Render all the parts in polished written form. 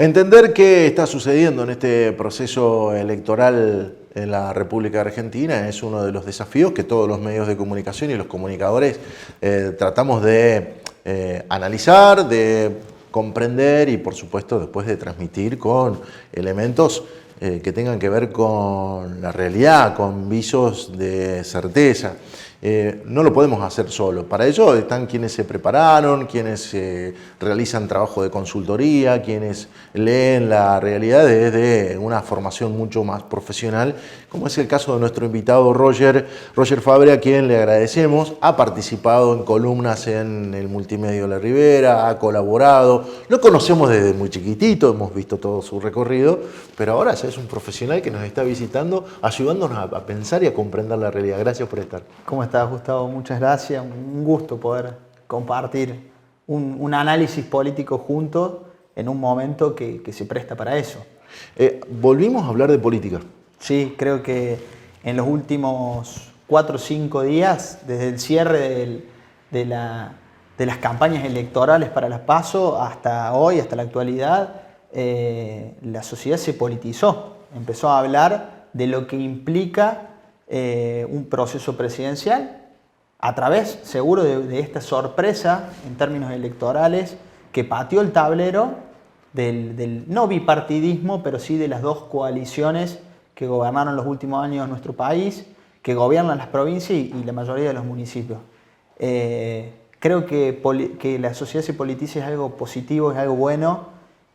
Entender qué está sucediendo en este proceso electoral en la República Argentina es uno de los desafíos que todos los medios de comunicación y los comunicadores tratamos de analizar, de comprender y por supuesto después de transmitir con elementos que tengan que ver con la realidad, con visos de certeza. No lo podemos hacer solo. Para ello están quienes se prepararon, quienes realizan trabajo de consultoría, quienes leen la realidad desde una formación mucho más profesional, como es el caso de nuestro invitado Roger Fabre, a quien le agradecemos. Ha participado en columnas en el Multimedio La Ribera, ha colaborado. Lo conocemos desde muy chiquitito, hemos visto todo su recorrido, pero ahora ya es un profesional que nos está visitando, ayudándonos a pensar y a comprender la realidad. Gracias por estar. ¿Cómo estás, Gustavo? Muchas gracias. Un gusto poder compartir un análisis político juntos en un momento que se presta para eso. Volvimos a hablar de política. Sí, creo que en los últimos 4 o 5 días, desde el cierre de las campañas electorales para las PASO hasta hoy, hasta la actualidad, la sociedad se politizó. Empezó a hablar de lo que implica un proceso presidencial a través, seguro, de esta sorpresa en términos electorales que pateó el tablero del no bipartidismo, pero sí de las dos coaliciones que gobernaron los últimos años nuestro país, que gobiernan las provincias y la mayoría de los municipios. Creo que la sociedad se politice es algo positivo, es algo bueno,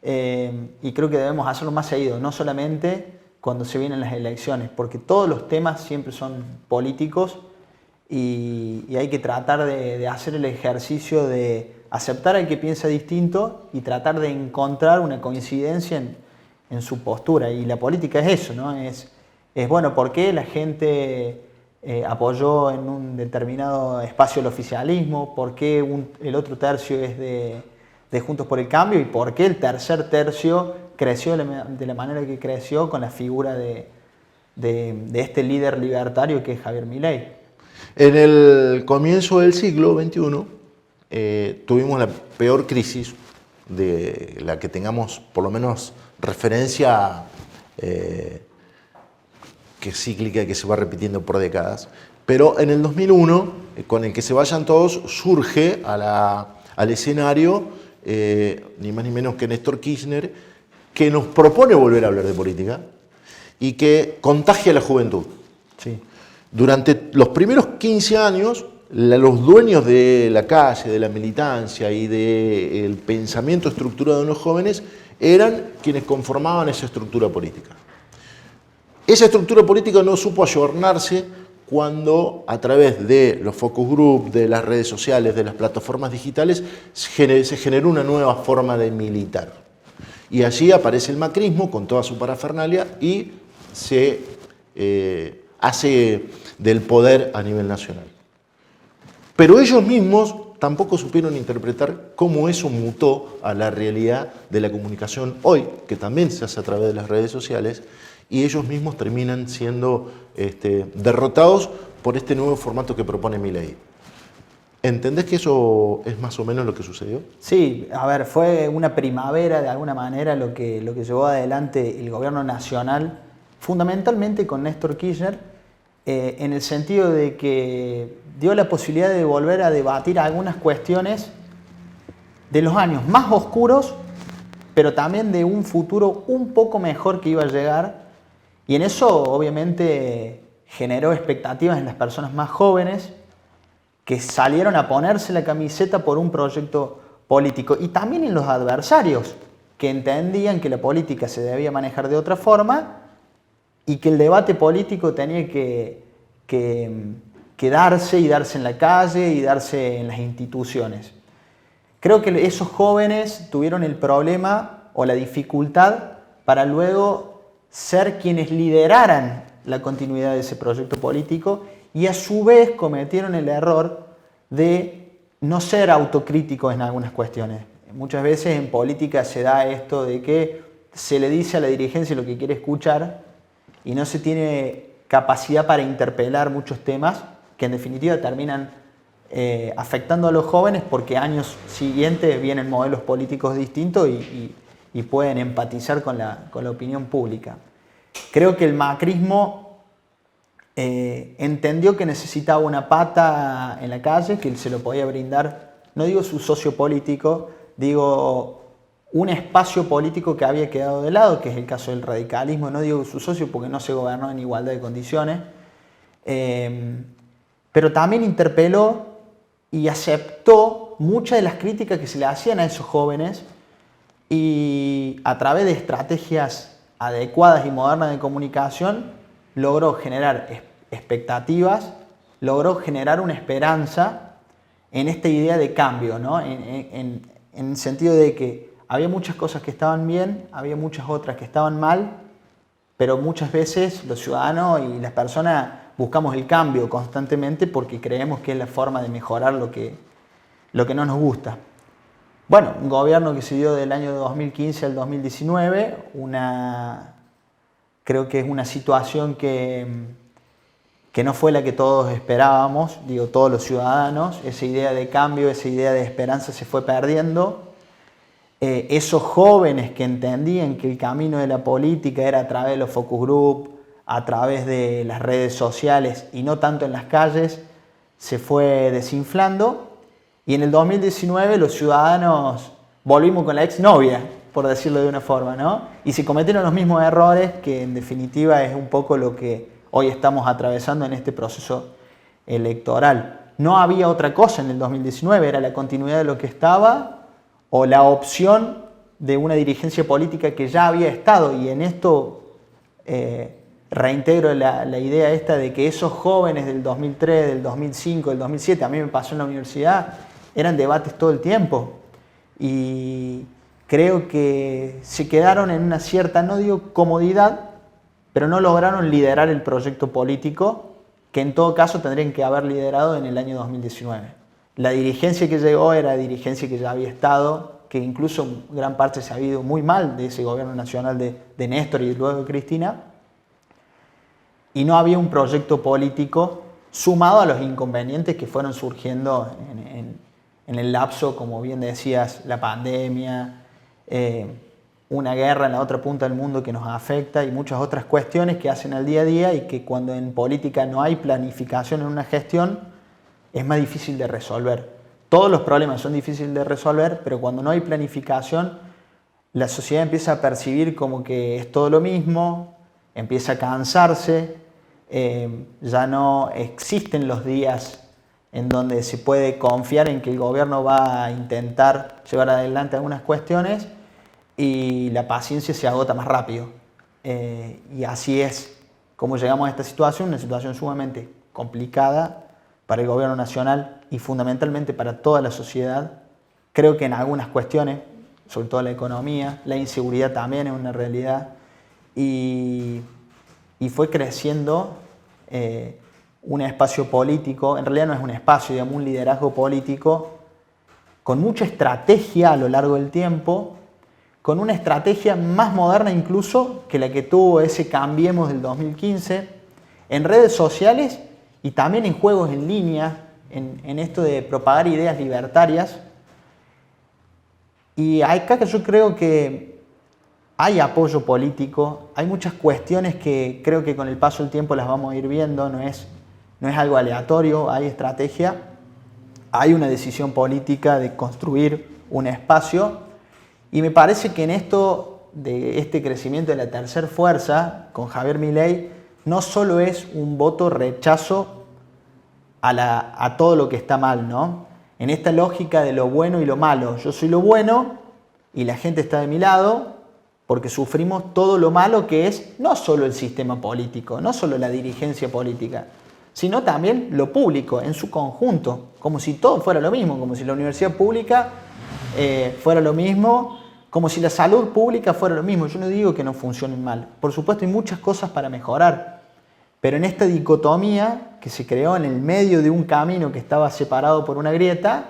y creo que debemos hacerlo más seguido, no solamente cuando se vienen las elecciones, porque todos los temas siempre son políticos y hay que tratar de hacer el ejercicio de aceptar al que piensa distinto y tratar de encontrar una coincidencia en su postura. Y la política es eso, ¿no? Es bueno, ¿por qué la gente apoyó en un determinado espacio el oficialismo? ¿Por qué el otro tercio es de Juntos por el Cambio? ¿Y por qué el tercer tercio creció de la manera que creció con la figura de este líder libertario que es Javier Milei? En el comienzo del siglo XXI tuvimos la peor crisis de la que tengamos por lo menos referencia que es cíclica y que se va repitiendo por décadas. Pero en el 2001, con el que se vayan todos, surge al escenario ni más ni menos que Néstor Kirchner, que nos propone volver a hablar de política y que contagia a la juventud. Sí. Durante los primeros 15 años, los dueños de la calle, de la militancia y del pensamiento estructurado en los jóvenes eran quienes conformaban esa estructura política. Esa estructura política no supo ayornarse cuando a través de los focus group, de las redes sociales, de las plataformas digitales, se generó una nueva forma de militar. Y allí aparece el macrismo con toda su parafernalia y se hace del poder a nivel nacional. Pero ellos mismos tampoco supieron interpretar cómo eso mutó a la realidad de la comunicación hoy, que también se hace a través de las redes sociales, y ellos mismos terminan siendo derrotados por este nuevo formato que propone Milei. ¿Entendés que eso es más o menos lo que sucedió? Sí, a ver, fue una primavera de alguna manera lo que llevó adelante el gobierno nacional, fundamentalmente con Néstor Kirchner, en el sentido de que dio la posibilidad de volver a debatir algunas cuestiones de los años más oscuros, pero también de un futuro un poco mejor que iba a llegar. Y en eso, obviamente, generó expectativas en las personas más jóvenes que salieron a ponerse la camiseta por un proyecto político. Y también en los adversarios, que entendían que la política se debía manejar de otra forma y que el debate político tenía que darse y darse en la calle y darse en las instituciones. Creo que esos jóvenes tuvieron el problema o la dificultad para luego ser quienes lideraran la continuidad de ese proyecto político y a su vez cometieron el error de no ser autocríticos en algunas cuestiones. Muchas veces en política se da esto de que se le dice a la dirigencia lo que quiere escuchar y no se tiene capacidad para interpelar muchos temas que en definitiva terminan afectando a los jóvenes porque años siguientes vienen modelos políticos distintos y y pueden empatizar con la opinión pública. Creo que el macrismo entendió que necesitaba una pata en la calle, que se lo podía brindar, no digo su socio político, digo un espacio político que había quedado de lado, que es el caso del radicalismo, no digo su socio porque no se gobernó en igualdad de condiciones, pero también interpeló y aceptó muchas de las críticas que se le hacían a esos jóvenes y a través de estrategias adecuadas y modernas de comunicación logró generar expectativas, logró generar una esperanza en esta idea de cambio, ¿no? En el sentido de que había muchas cosas que estaban bien, había muchas otras que estaban mal, pero muchas veces los ciudadanos y las personas buscamos el cambio constantemente porque creemos que es la forma de mejorar lo que no nos gusta. Bueno, un gobierno que se dio del año 2015 al 2019, creo que es una situación que no fue la que todos esperábamos, digo todos los ciudadanos, esa idea de cambio, esa idea de esperanza se fue perdiendo. Esos jóvenes que entendían que el camino de la política era a través de los focus group, a través de las redes sociales y no tanto en las calles, se fue desinflando. Y en el 2019 los ciudadanos volvimos con la exnovia, por decirlo de una forma, ¿no? Y se cometieron los mismos errores que en definitiva es un poco lo que hoy estamos atravesando en este proceso electoral. No había otra cosa en el 2019, era la continuidad de lo que estaba o la opción de una dirigencia política que ya había estado, y en esto reintegro la idea esta de que esos jóvenes del 2003, del 2005, del 2007, a mí me pasó en la universidad, eran debates todo el tiempo y creo que se quedaron en una cierta, no digo comodidad, pero no lograron liderar el proyecto político que en todo caso tendrían que haber liderado en el año 2019. La dirigencia que llegó era dirigencia que ya había estado, que incluso gran parte se ha ido muy mal de ese gobierno nacional de Néstor y luego de Cristina, y no había un proyecto político sumado a los inconvenientes que fueron surgiendo en el lapso, como bien decías, la pandemia, una guerra en la otra punta del mundo que nos afecta y muchas otras cuestiones que hacen al día a día y que cuando en política no hay planificación en una gestión es más difícil de resolver. Todos los problemas son difíciles de resolver, pero cuando no hay planificación la sociedad empieza a percibir como que es todo lo mismo, empieza a cansarse, ya no existen los días en donde se puede confiar en que el gobierno va a intentar llevar adelante algunas cuestiones y la paciencia se agota más rápido. Y así es como llegamos a esta situación, una situación sumamente complicada para el gobierno nacional y fundamentalmente para toda la sociedad. Creo que en algunas cuestiones, sobre todo la economía, la inseguridad también es una realidad y fue creciendo un espacio político, en realidad no es un espacio, digamos un liderazgo político con mucha estrategia a lo largo del tiempo, con una estrategia más moderna incluso que la que tuvo ese Cambiemos del 2015, en redes sociales y también en juegos en línea, en esto de propagar ideas libertarias. Y acá que yo creo que hay apoyo político, hay muchas cuestiones que creo que con el paso del tiempo las vamos a ir viendo, no es algo aleatorio, hay estrategia, hay una decisión política de construir un espacio y me parece que en esto de este crecimiento de la tercera fuerza con Javier Milei no solo es un voto rechazo a todo lo que está mal, ¿no? En esta lógica de lo bueno y lo malo, yo soy lo bueno y la gente está de mi lado porque sufrimos todo lo malo que es no solo el sistema político, no solo la dirigencia política, sino también lo público en su conjunto, como si todo fuera lo mismo, como si la universidad pública fuera lo mismo, como si la salud pública fuera lo mismo. Yo no digo que no funcionen mal, por supuesto hay muchas cosas para mejorar, pero en esta dicotomía que se creó en el medio de un camino que estaba separado por una grieta,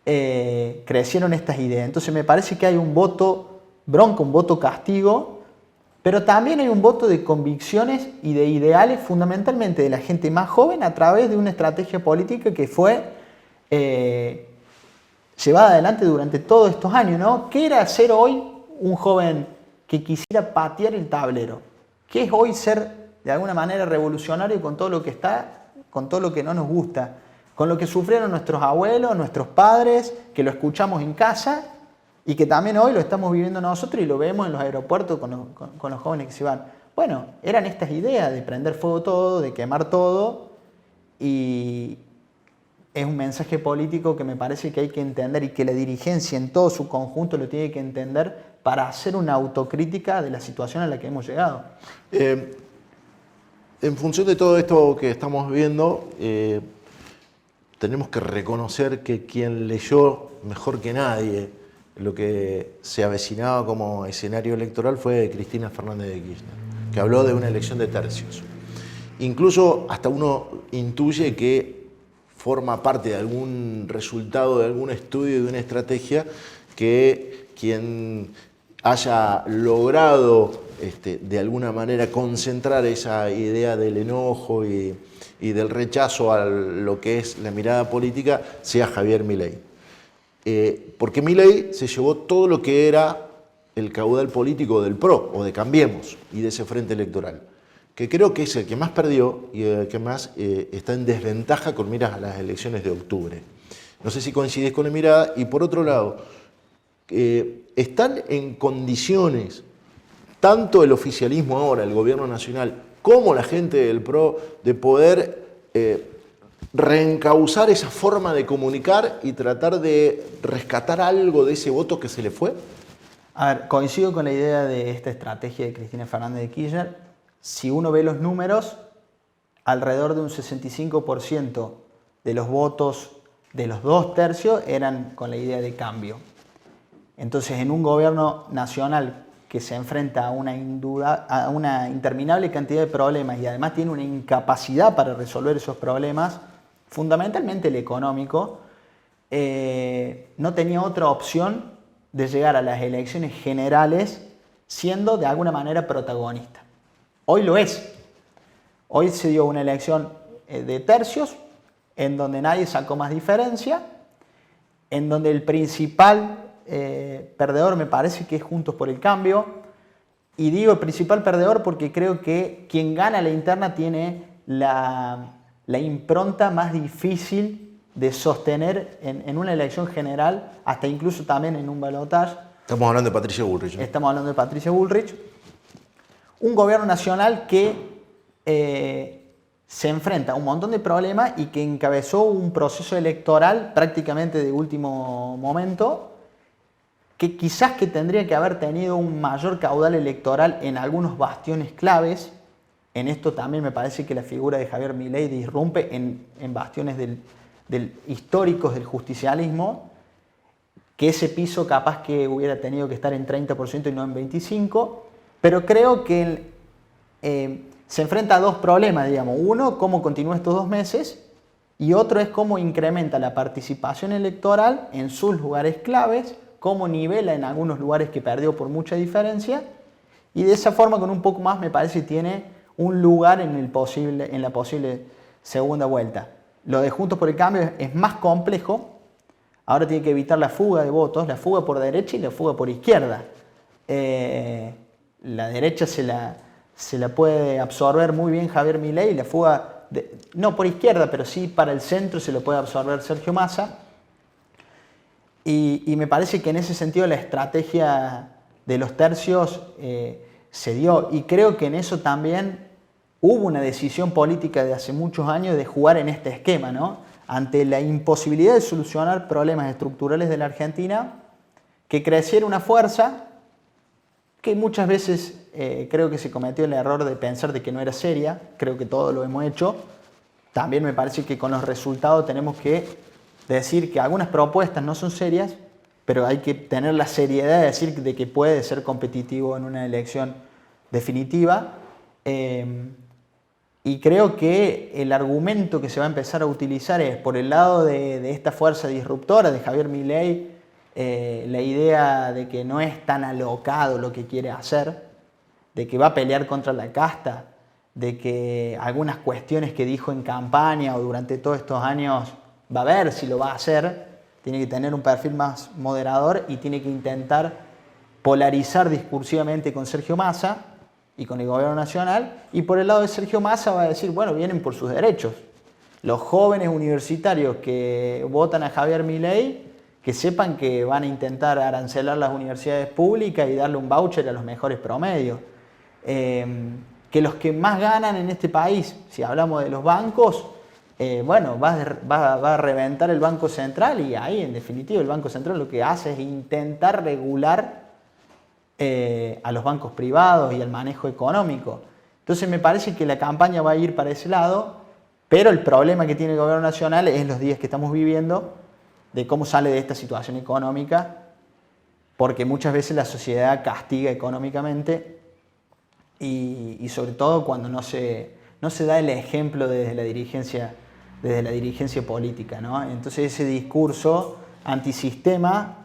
crecieron estas ideas. Entonces me parece que hay un voto bronca, un voto castigo, pero también hay un voto de convicciones y de ideales fundamentalmente de la gente más joven a través de una estrategia política que fue llevada adelante durante todos estos años, ¿no? ¿Qué era hacer hoy un joven que quisiera patear el tablero, que es hoy ser de alguna manera revolucionario con todo lo que está, con todo lo que no nos gusta, con lo que sufrieron nuestros abuelos, nuestros padres, que lo escuchamos en casa y que también hoy lo estamos viviendo nosotros y lo vemos en los aeropuertos con los jóvenes que se van. Bueno, eran estas ideas de prender fuego todo, de quemar todo, y es un mensaje político que me parece que hay que entender y que la dirigencia en todo su conjunto lo tiene que entender para hacer una autocrítica de la situación a la que hemos llegado. En función de todo esto que estamos viendo, tenemos que reconocer que quien leyó mejor que nadie lo que se avecinaba como escenario electoral fue Cristina Fernández de Kirchner, que habló de una elección de tercios. Incluso hasta uno intuye que forma parte de algún resultado, de algún estudio, de una estrategia que quien haya logrado de alguna manera concentrar esa idea del enojo y del rechazo a lo que es la mirada política sea Javier Milei. Porque Milei se llevó todo lo que era el caudal político del PRO o de Cambiemos y de ese frente electoral, que creo que es el que más perdió y el que más está en desventaja con miras a las elecciones de octubre. No sé si coincidís con la mirada. Y por otro lado, ¿están en condiciones tanto el oficialismo ahora, el gobierno nacional, como la gente del PRO de poder reencauzar esa forma de comunicar y tratar de rescatar algo de ese voto que se le fue? A ver, coincido con la idea de esta estrategia de Cristina Fernández de Kirchner. Si uno ve los números, alrededor de un 65% de los votos de los 2/3 eran con la idea de cambio. Entonces, en un gobierno nacional que se enfrenta a una interminable cantidad de problemas y además tiene una incapacidad para resolver esos problemas, fundamentalmente el económico, no tenía otra opción de llegar a las elecciones generales siendo de alguna manera protagonista. Hoy lo es. Hoy se dio una elección de tercios en donde nadie sacó más diferencia, en donde el principal perdedor me parece que es Juntos por el Cambio. Y digo el principal perdedor porque creo que quien gana la interna tiene la impronta más difícil de sostener en una elección general, hasta incluso también en un balotaje. Estamos hablando de Patricia Bullrich, ¿no? Estamos hablando de Patricia Bullrich. Un gobierno nacional que se enfrenta a un montón de problemas y que encabezó un proceso electoral prácticamente de último momento, que quizás que tendría que haber tenido un mayor caudal electoral en algunos bastiones claves. En esto también me parece que la figura de Javier Milei disrumpe en bastiones históricos del justicialismo, que ese piso capaz que hubiera tenido que estar en 30% y no en 25%, pero creo que se enfrenta a dos problemas, digamos. Uno, cómo continúa estos 2 meses, y otro es cómo incrementa la participación electoral en sus lugares claves, cómo nivela en algunos lugares que perdió por mucha diferencia, y de esa forma con un poco más me parece que tiene un lugar en la posible segunda vuelta. Lo de Juntos por el Cambio es más complejo. Ahora tiene que evitar la fuga de votos, la fuga por derecha y la fuga por izquierda. La derecha se la puede absorber muy bien Javier Milei, y la fuga, no por izquierda, pero sí para el centro se lo puede absorber Sergio Massa. Y me parece que en ese sentido la estrategia de los tercios se dio, y creo que en eso también hubo una decisión política de hace muchos años de jugar en este esquema, ¿no? Ante la imposibilidad de solucionar problemas estructurales de la Argentina, que creciera una fuerza que muchas veces creo que se cometió el error de pensar de que no era seria. Creo que todo lo hemos hecho. También me parece que con los resultados tenemos que decir que algunas propuestas no son serias, pero hay que tener la seriedad de decir de que puede ser competitivo en una elección definitiva. Y creo que el argumento que se va a empezar a utilizar es, por el lado de esta fuerza disruptora de Javier Milei, la idea de que no es tan alocado lo que quiere hacer, de que va a pelear contra la casta, de que algunas cuestiones que dijo en campaña o durante todos estos años va a ver si lo va a hacer. Tiene que tener un perfil más moderador y tiene que intentar polarizar discursivamente con Sergio Massa y con el gobierno nacional, y por el lado de Sergio Massa va a decir, bueno, vienen por sus derechos. Los jóvenes universitarios que votan a Javier Milei, que sepan que van a intentar arancelar las universidades públicas y darle un voucher a los mejores promedios. Que los que más ganan en este país, si hablamos de los bancos, bueno, va a reventar el Banco Central, y ahí en definitiva el Banco Central lo que hace es intentar regular a los bancos privados y al manejo económico. Entonces me parece que la campaña va a ir para ese lado, pero el problema que tiene el gobierno nacional es los días que estamos viviendo, de cómo sale de esta situación económica, porque muchas veces la sociedad castiga económicamente y sobre todo cuando no se da el ejemplo desde la dirigencia política, ¿no? Entonces ese discurso antisistema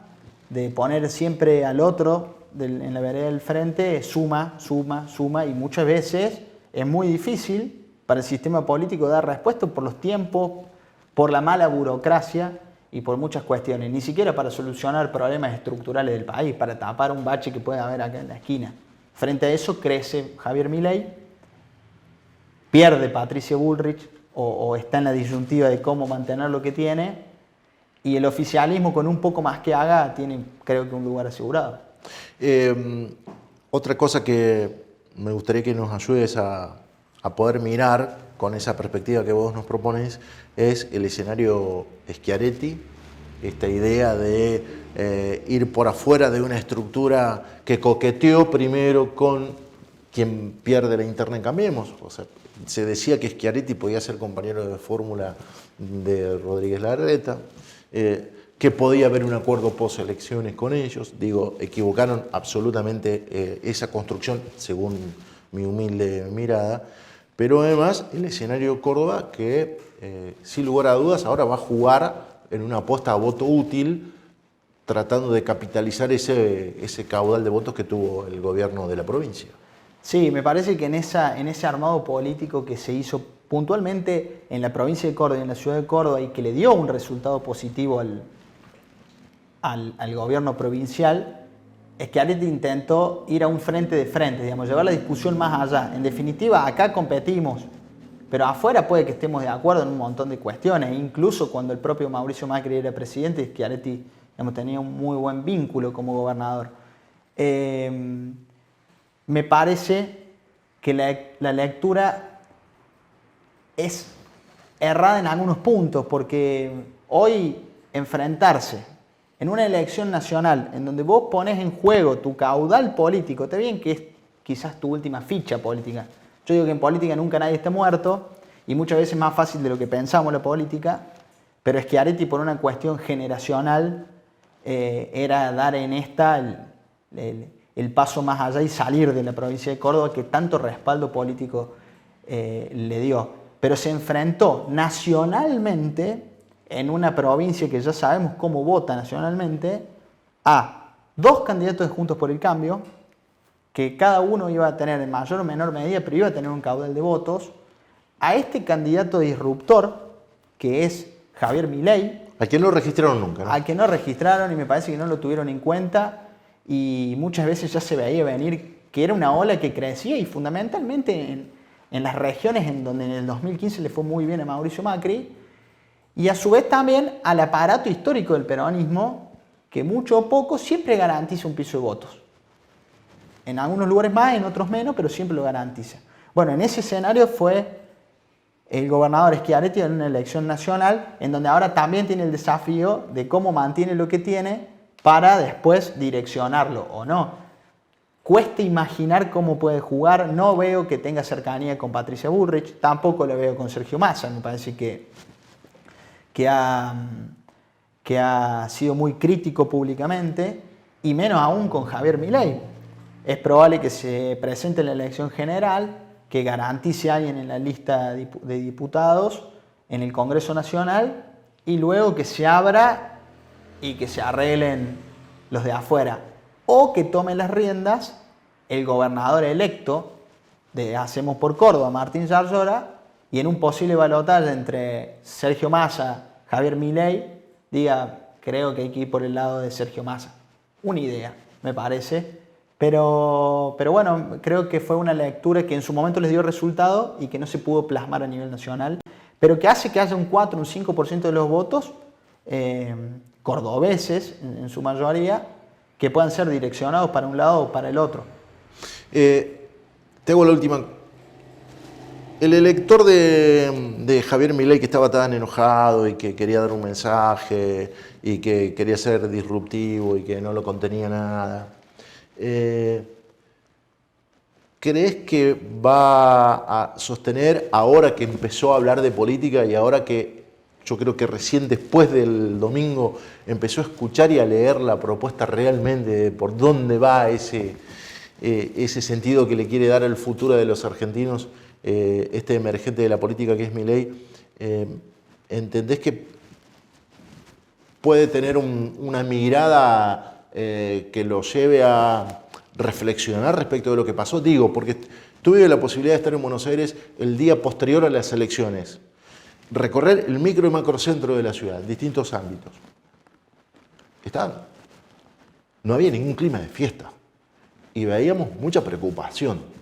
de poner siempre al otro en la vereda del frente suma, y muchas veces es muy difícil para el sistema político dar respuesta por los tiempos, por la mala burocracia y por muchas cuestiones, ni siquiera para solucionar problemas estructurales del país, para tapar un bache que puede haber acá en la esquina. Frente a eso crece Javier Milei, pierde Patricia Bullrich o está en la disyuntiva de cómo mantener lo que tiene, y el oficialismo con un poco más que haga tiene, creo que, un lugar asegurado. Otra cosa que me gustaría que nos ayudes a poder mirar con esa perspectiva que vos nos propones es el escenario Schiaretti, esta idea de ir por afuera de una estructura que coqueteó primero con quien pierde la interna en Cambiemos. O sea, se decía que Schiaretti podía ser compañero de fórmula de Rodríguez Larreta, que podía haber un acuerdo post-elecciones con ellos. Digo, equivocaron absolutamente esa construcción, según mi humilde mirada. Pero además, el escenario Córdoba, que sin lugar a dudas ahora va a jugar en una apuesta a voto útil, tratando de capitalizar ese caudal de votos que tuvo el gobierno de la provincia. Sí, me parece que en ese armado político que se hizo puntualmente en la provincia de Córdoba y en la ciudad de Córdoba, y que le dio un resultado positivo al gobierno provincial, Schiaretti intentó ir a un frente de frente, digamos, llevar la discusión más allá. En definitiva, acá competimos, pero afuera puede que estemos de acuerdo en un montón de cuestiones. Incluso cuando el propio Mauricio Macri era presidente, Schiaretti, digamos, tenía un muy buen vínculo como gobernador. Me parece que la lectura es errada en algunos puntos, porque hoy enfrentarse en una elección nacional en donde vos pones en juego tu caudal político, está bien que es quizás tu última ficha política. Yo digo que en política nunca nadie está muerto, y muchas veces es más fácil de lo que pensamos la política, pero Schiaretti, por una cuestión generacional, era dar en esta el paso más allá y salir de la provincia de Córdoba, que tanto respaldo político le dio. Pero se enfrentó nacionalmente, en una provincia que ya sabemos cómo vota nacionalmente, a dos candidatos de Juntos por el Cambio, que cada uno iba a tener en mayor o menor medida, pero iba a tener un caudal de votos, a este candidato disruptor, que es Javier Milei. ¿A quién no registraron nunca? ¿No? Al que no registraron, y me parece que no lo tuvieron en cuenta, y muchas veces ya se veía venir que era una ola que crecía, y fundamentalmente en las regiones en donde en el 2015 le fue muy bien a Mauricio Macri, y a su vez también al aparato histórico del peronismo, que mucho o poco siempre garantiza un piso de votos. En algunos lugares más, en otros menos, pero siempre lo garantiza. Bueno, en ese escenario fue el gobernador Schiaretti en una elección nacional, en donde ahora también tiene el desafío de cómo mantiene lo que tiene para después direccionarlo o no. Cuesta imaginar cómo puede jugar. No veo que tenga cercanía con Patricia Bullrich, tampoco lo veo con Sergio Massa. Me parece que ha sido muy crítico públicamente, y menos aún con Javier Milei. Es probable que se presente en la elección general, que garantice a alguien en la lista de diputados en el Congreso Nacional, y luego que se abra y que se arreglen los de afuera, o que tome las riendas el gobernador electo de Hacemos por Córdoba, Martín Yarlora, y en un posible balotaje entre Sergio Massa, Javier Milei, diga, creo que hay que ir por el lado de Sergio Massa. Una idea. me parece. Pero bueno, creo que fue una lectura que en su momento les dio resultado y que no se pudo plasmar a nivel nacional, pero que hace que haya un 4, un 5% de los votos cordobeses, en su mayoría, que puedan ser direccionados para un lado o para el otro. Te hago la última. El elector de Javier Milei, que estaba tan enojado y que quería dar un mensaje y que quería ser disruptivo y que no lo contenía nada, ¿crees que va a sostener, ahora que empezó a hablar de política y ahora que yo creo que recién después del domingo empezó a escuchar y a leer la propuesta realmente de por dónde va ese sentido que le quiere dar al futuro de los argentinos, este emergente de la política que es Milei? ¿Entendés que puede tener una mirada que lo lleve a reflexionar respecto de lo que pasó? Digo, porque tuve la posibilidad de estar en Buenos Aires el día posterior a las elecciones, recorrer el micro y macrocentro de la ciudad, distintos ámbitos. No había ningún clima de fiesta y veíamos mucha preocupación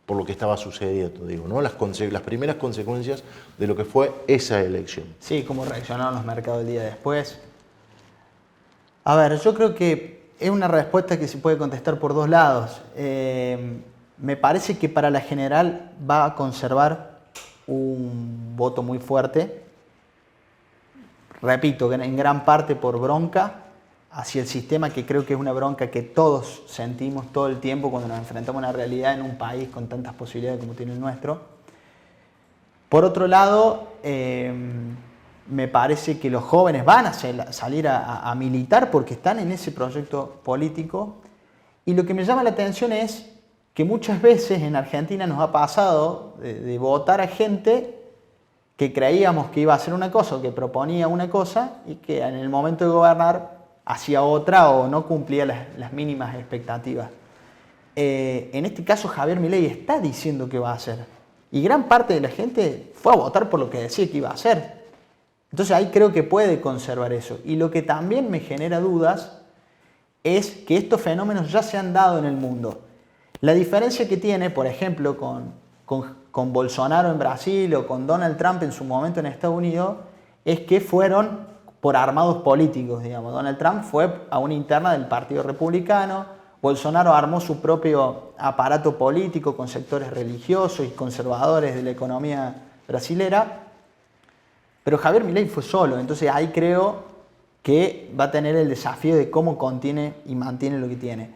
por lo que estaba sucediendo, digo, ¿no? Las primeras consecuencias de lo que fue esa elección. Sí, cómo reaccionaron los mercados el día después. A ver, yo creo que es una respuesta que se puede contestar por dos lados. Me parece que para la general va a conservar un voto muy fuerte. Repito, en gran parte por bronca hacia el sistema, que creo que es una bronca que todos sentimos todo el tiempo cuando nos enfrentamos a una realidad en un país con tantas posibilidades como tiene el nuestro. Por otro lado, me parece que los jóvenes van a salir a militar porque están en ese proyecto político. Y lo que me llama la atención es que muchas veces en Argentina nos ha pasado de votar a gente que creíamos que iba a hacer una cosa o que proponía una cosa y que en el momento de gobernar hacía otra o no cumplía las mínimas expectativas. En este caso Javier Milei está diciendo que va a hacer. Y gran parte de la gente fue a votar por lo que decía que iba a hacer. Entonces ahí creo que puede conservar eso. Y lo que también me genera dudas es que estos fenómenos ya se han dado en el mundo. La diferencia que tiene, por ejemplo, con Bolsonaro en Brasil o con Donald Trump en su momento en Estados Unidos, es que fueron por armados políticos, digamos. Donald Trump fue a una interna del Partido Republicano, Bolsonaro armó su propio aparato político con sectores religiosos y conservadores de la economía brasilera, pero Javier Milei fue solo. Entonces ahí creo que va a tener el desafío de cómo contiene y mantiene lo que tiene.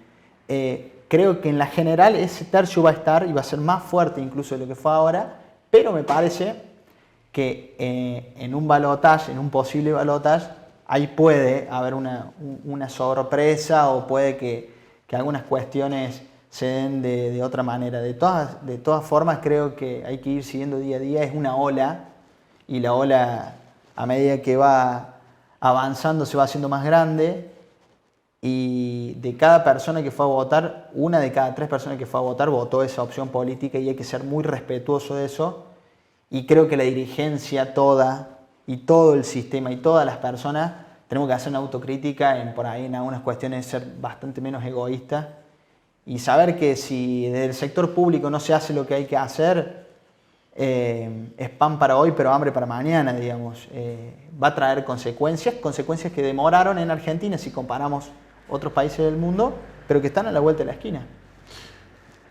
Creo que en la general ese tercio va a estar y va a ser más fuerte incluso de lo que fue ahora, pero me parece que en un balotaje, en un posible balotaje, ahí puede haber una sorpresa o puede que algunas cuestiones se den de otra manera. De todas formas, creo que hay que ir siguiendo día a día. Es una ola y la ola, a medida que va avanzando, se va haciendo más grande. Y de cada persona que fue a votar, una de cada 3 personas que fue a votar votó esa opción política y hay que ser muy respetuoso de eso. Y creo que la dirigencia toda y todo el sistema y todas las personas tenemos que hacer una autocrítica por ahí en algunas cuestiones, ser bastante menos egoístas y saber que si desde el sector público no se hace lo que hay que hacer, es pan para hoy pero hambre para mañana, digamos. Va a traer consecuencias que demoraron en Argentina si comparamos otros países del mundo, pero que están a la vuelta de la esquina.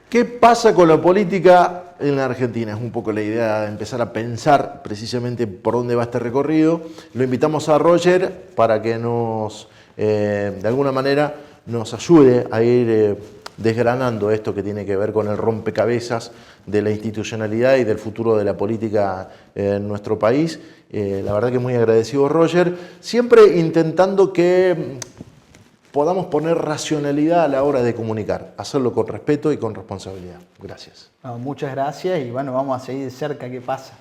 ¿Qué pasa con la política en la Argentina? Es un poco la idea de empezar a pensar precisamente por dónde va este recorrido. Lo invitamos a Roger para que de alguna manera, nos ayude a ir desgranando esto que tiene que ver con el rompecabezas de la institucionalidad y del futuro de la política en nuestro país. La verdad que muy agradecido, Roger. Siempre intentando que podamos poner racionalidad a la hora de comunicar, hacerlo con respeto y con responsabilidad. Gracias. Muchas gracias y bueno, vamos a seguir de cerca qué pasa.